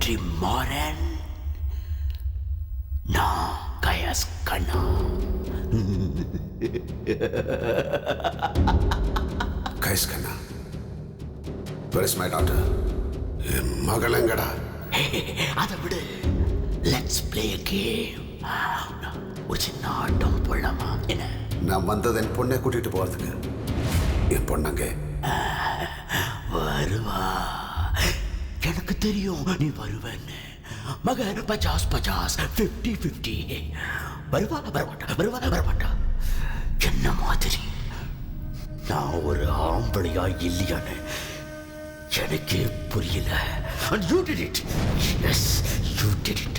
வெற்றிமாறன். நான் கயஸ் கண்ணா. கயஸ் கண்ணா, where is my daughter? என் மகள் எங்கடா? அதை விடு, லெட்ஸ் பிளே a game. ஒரு சின்ன ஆட்டம் போடலாமா? என்ன? நான் வந்தது என் பொண்ணை கூட்டிட்டு போறதுக்கு. என் பொண்ணங்க வருவா. எனக்கு தெரியும் நீ வருவேன்னு. மகர் 50-50, 50-50. வருவா வரமாட்டா, வருவா வரமாட்டா. என்ன மாதிரி நான் ஒரு ஆம்பளையா இல்லையான்னு எனக்கே புரியல. And you did it. Yes, you did it.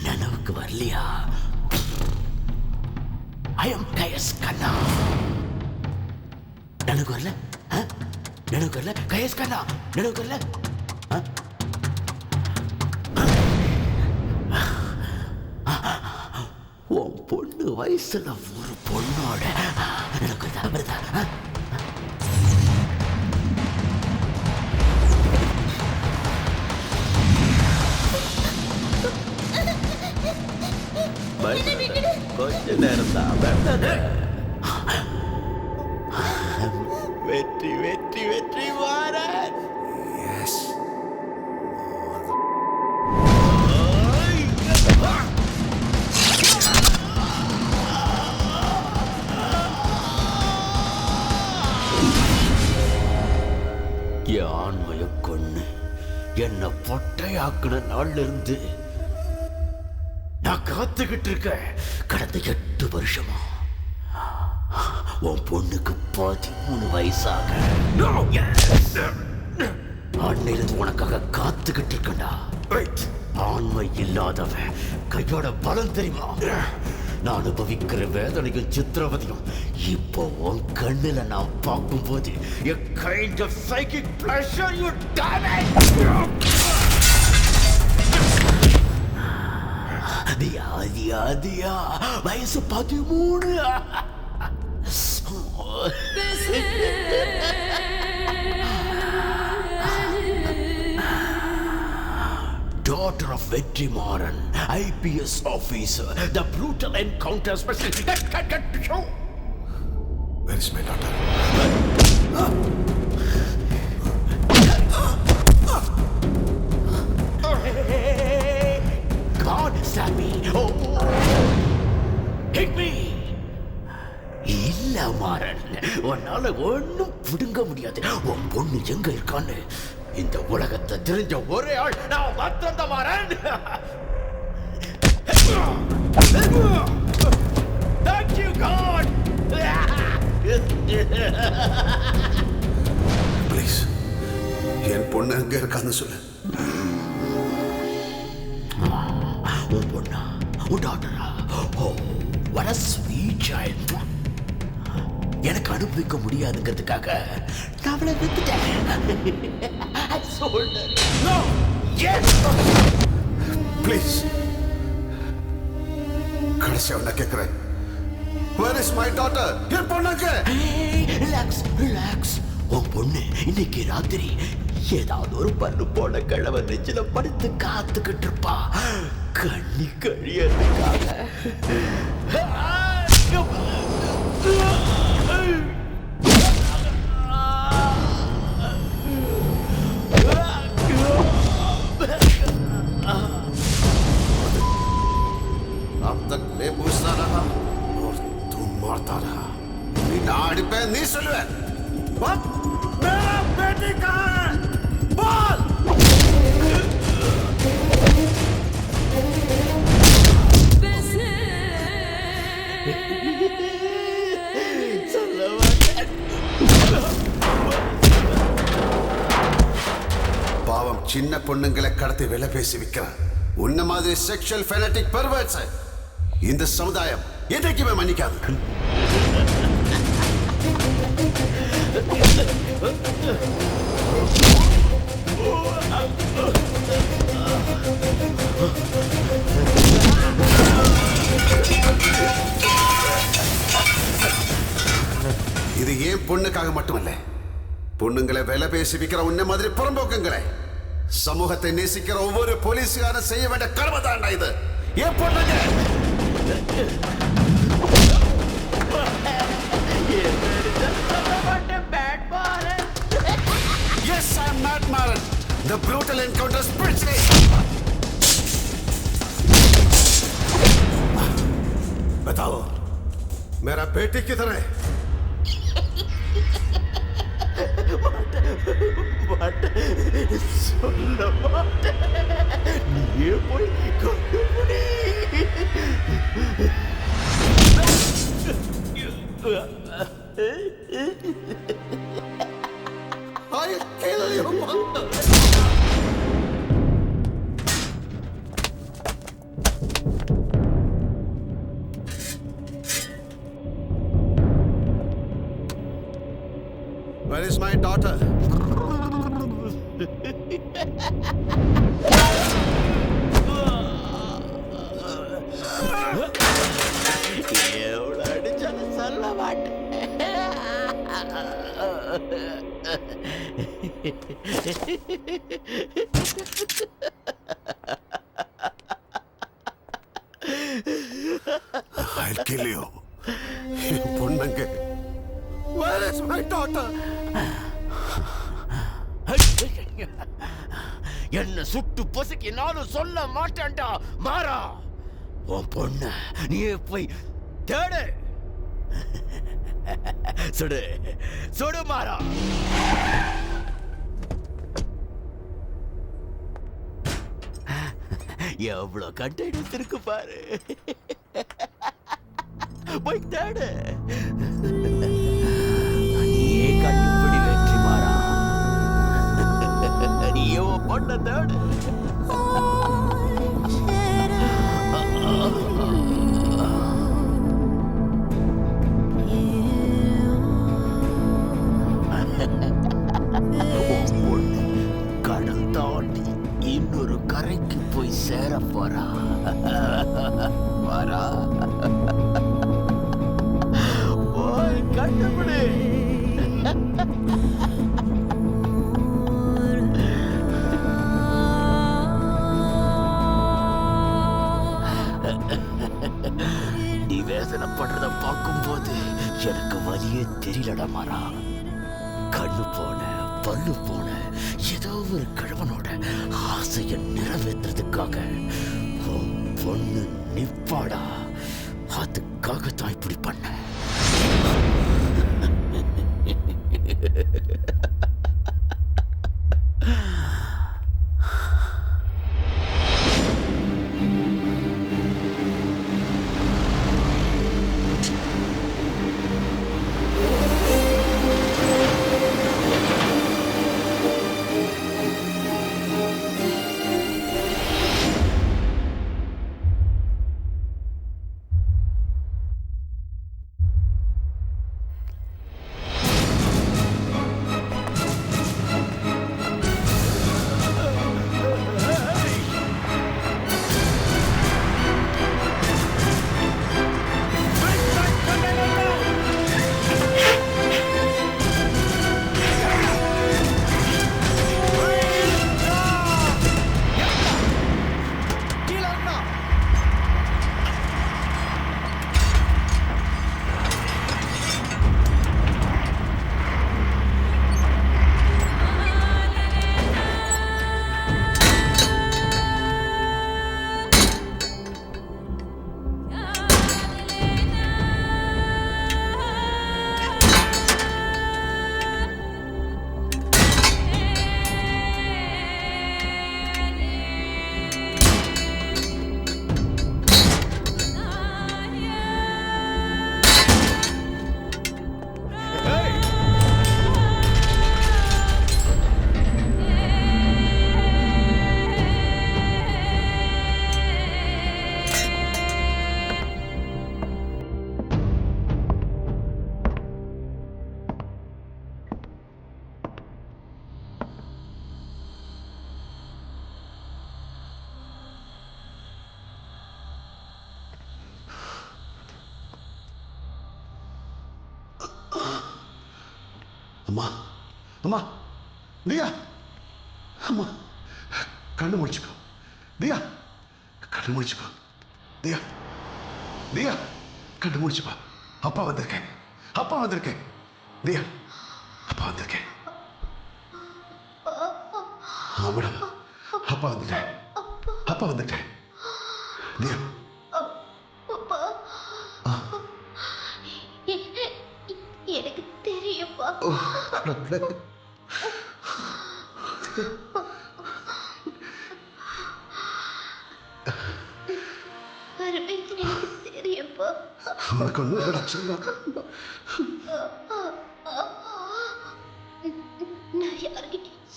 நனவுக்கு வரலையா? I am கயஸ் கண்ணா. நனவுக்கு வரல? நனவுக்கு வரல? கயஸ் கண்ணா நனவுக்கு வரல? உன் பொண்ணு வயசுல ஒரு பொண்ணோட எனக்கு வருதா? கொஞ்ச நேரம் தான். வெற்றி வெற்றி வெற்றி மாறன். எஸ். என் ஆண்மையை கொண்டு என்னை பொட்டையாக்குன நாள்ல இருந்து நான் காத்துக்கிட்டு இருக்கேன். கடந்த 8 வருஷமா உன் பொண்ணுக்கு 13 வயசாக அன்னையிலிருந்து உனக்காக காத்துக்கிட்டு இருக்கேன்டா. ஆண்மை இல்லாதவன் கையோட பலம் தெரியுமா? நான் அனுபவிக்கிற வேதனையும் சித்திரவதையும் இப்போ உன் கண்ணுல நான் பார்க்கும்போது a kind of psychic pleasure, you damn it! தியா வயசு 13. Daughter of Vetrimaran, IPS officer, the brutal encounter specialist. Show. Where is my daughter? God stab me. Oh. Hit me. இல்ல மாறன், உன்னால ஒன்னும் பிடுங்க முடியாது. உன் பொண்ணு எங்க இருக்கான்னு இந்த உலகத்தை தெரிஞ்ச ஒரே ஆள் நான் மாத்திரம் Maran. Thank you God. Please, என் பொண்ணு எங்க இருக்கான்னு சொல்லு. உன் பொண்ணா, உன் டாட்டரா? Oh, what a sweet child. எனக்கு அனுபவிக்க முடியாதுங்கிறதுக்காக நான் அவளை விட்டுட்டேன். I sold her. No! Yes! Please. கடைசியா நான் கேட்கிறேன். Where is my daughter? என் பொண்ணுங்க. Hey, relax. உன் பொண்ணு இன்னைக்கு ராத்திரி ஏதாவது ஒரு பல்லு போன கிழவன் நெஞ்சில படுத்து காத்துக்கிட்டு இருப்பா. கண்ணி கழியறதுக்காக. अब तक मैं पूछता रहा और तू मारता रहा. நீ நாடி पे नहीं सुनवे. बाप, मेरा बेटी कहाँ है? बोल. பாவம் சின்ன பொண்ணுங்களை கடத்தி விலை பேசி விற்கிறான். உன்ன மாதிரி செக்ஷுவல் ஃபெனடிக் பெர்வர்ட்ஸ் இந்த சமுதாயம் எதைக்குமே மன்னிக்காது. இது ஏன் பொண்ணுக்காக மட்டுமல்ல, பொண்ணுங்களை விலை பேசி விற்கிற உன்ன மாதிரி புறம்போக்குங்களே சமூகத்தை நேசிக்கிற ஒவ்வொரு போலீஸ்காரன் செய்ய வேண்டிய கடமை தான் இது. ஏன் பொண்ணுங்க Yes, I'm Matt Maran. The brutal encounter specialist. बताओ, मेरा बेटी किधर है? சொல்ல மாட்டேன். நீயே போய் கண்டுபிடி. I'll kill you. Where is my daughter? எவ்வளவு அடிச்சாலும் சொல்ல மாட்டேன். I'll kill you. பொண்ணுங்க. Where is my daughter? என்ன சுட்டு பொசுக்கி நானும் சொல்ல மாட்டேன்டா மாறா. உன் பொண்ண நீயே போய் தேடு. சுடு சுடு மாறா. எவ்வளவு கண்டெய்னர்ஸ் இருக்கு பாரு. போய் தேடு. நீயே கண்டுபிடி வெற்றி மாறா. நீயே உன் பொண்ண தேடு. கடல் தாண்டி இன்னொரு கரைக்கு போய் சேர போறா. வரா போய் கண்டுபிடி. நீ வேதனைப்படுறத பார்க்கும்போது எனக்கு வலியே தெரியலடா மாறா. கண்ணு போன பல்லு போன ஏதோ ஒரு கிழவனோட ஆசையை நிறைவேற்றுறதுக்காக உன் பொண்ணு நிப்பாடா. அதுக்காகத்தான் இப்படி பண்ண. அம்மா அம்மா தியா, அம்மா கண்ணு முடிச்சுக்கோ. தியா கண்ணு முடிச்சுக்கோ. தியா தியா கண்ணு முடிச்சுப்பா. அப்பா வந்திருக்கேன், அப்பா வந்திருக்கேன். தியா அப்பா வந்திருக்கேன். மேடம் அப்பா வந்துட்டேன், அப்பா வந்துட்டேன். தியா எனக்கு தெரியும்பா. அருமை எனக்கு தெரியும்பா. உனக்கு ஒண்ணு சொல்ல நான் யார்கிட்டயும்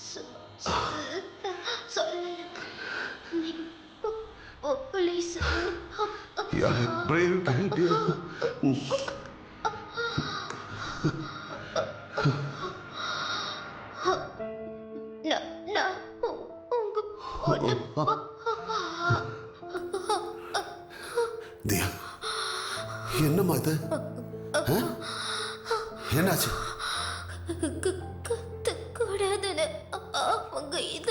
சொல்லல. நீ போலீஸ் நான் உங்க பொண்ணு. தியா என்னம்மா இது? என்னாச்சு? கத்துக்கூடாதுன்னு அவங்க இத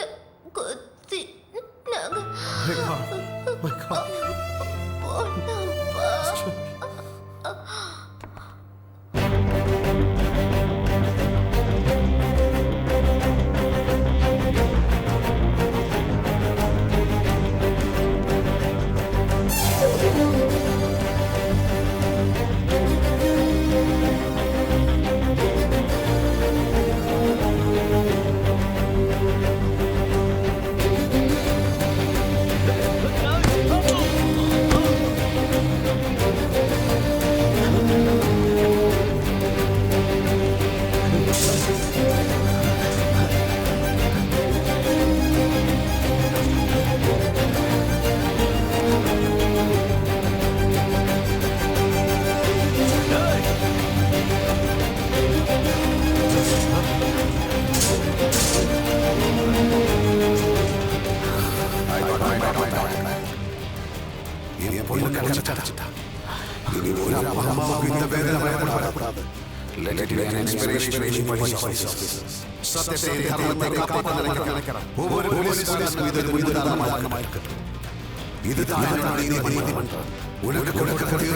கொத்தி நாங்க போனோம்ப்பா. ஒவ்வொரு போலீஸ்காரனுக்கும் இது முன்னுதாரணமாக இருக்கட்டும். இதுதான் நீதிமன்றம். உனக்கு கொடுக்கக்கூடிய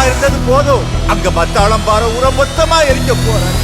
இருந்தது போதும். அங்க மத்தாளம் பாற ஊரை மொத்தமா எரிக்க போறாங்க.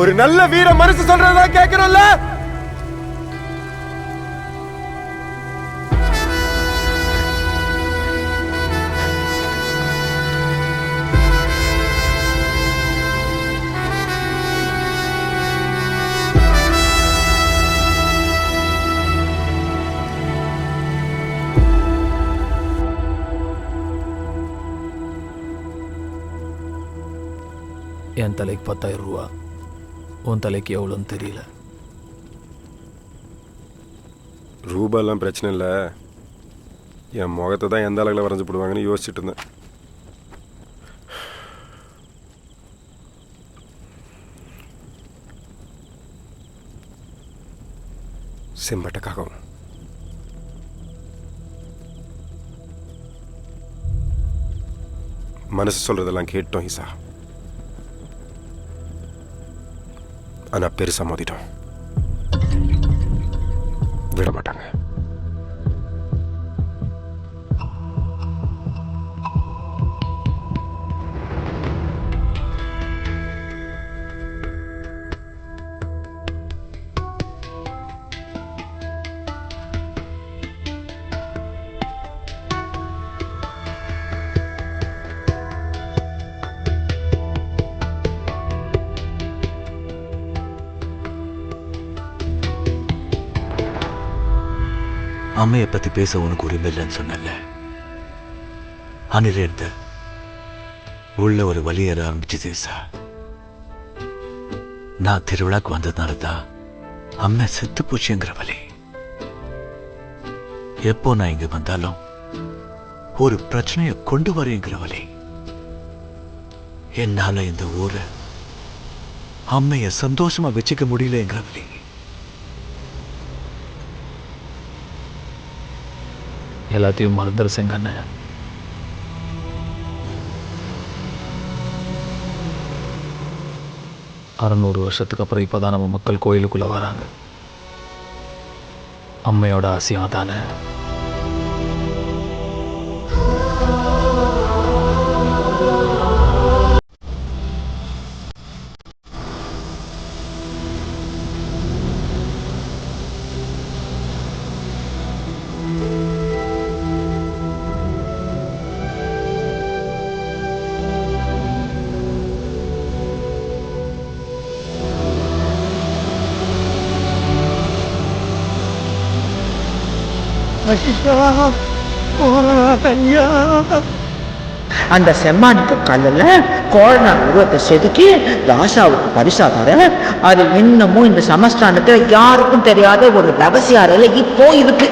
ஒரு நல்ல வீர மனசு சொல்றதா கேக்குறோம்ல. என் தலைக்கு 10,000 ரூபா, உன் தலைக்கு எவ்வளோன்னு தெரியல. ரூபாலாம் பிரச்சனை இல்லை, என் முகத்தை தான் எந்த அளவில் வரைஞ்சி போடுவாங்கன்னு யோசிச்சுட்டு இருந்தேன். செம்பட்டக்காகவும் மனசு சொல்றதெல்லாம் கேட்டோம் ஈசா. ஆனா பெருசா மோதிட்டோம், விட மாட்டாங்க. அம்மையை பற்றி பேச உனக்கு உரிமை இல்லைன்னு சொன்னல. அன்னிலிருந்து உள்ள ஒரு வலி ஏற ஆரம்பிச்சுது சார். நான் திருவிழாக்கு வந்ததுனால தான் அம்மை செத்து போச்சுங்கிற வலி. எப்போ நான் இங்க வந்தாலும் ஒரு பிரச்சனையை கொண்டு வரேங்கிற வலி. என்னால இந்த ஊரை அம்மையை சந்தோஷமா வச்சுக்க முடியலங்கிற வலி. எல்லாத்தையும் மறந்துடு செங்கண்ண. அறநூறு வருஷத்துக்கு அப்புறம் இப்போதான் நம்ம மக்கள் கோயிலுக்குள்ளே வராங்க. அம்மையோட ஆசையும் அதானே. அந்த செம்மானிக்கு கல்லில் கோழனார் உருவத்தை செதுக்கி ராசாவுக்கு பரிசா தர. அது இன்னமும் இந்த சமஸ்தானத்தில் யாருக்கும் தெரியாத ஒரு ரகசிய அறையில் இப்போ இருக்கு.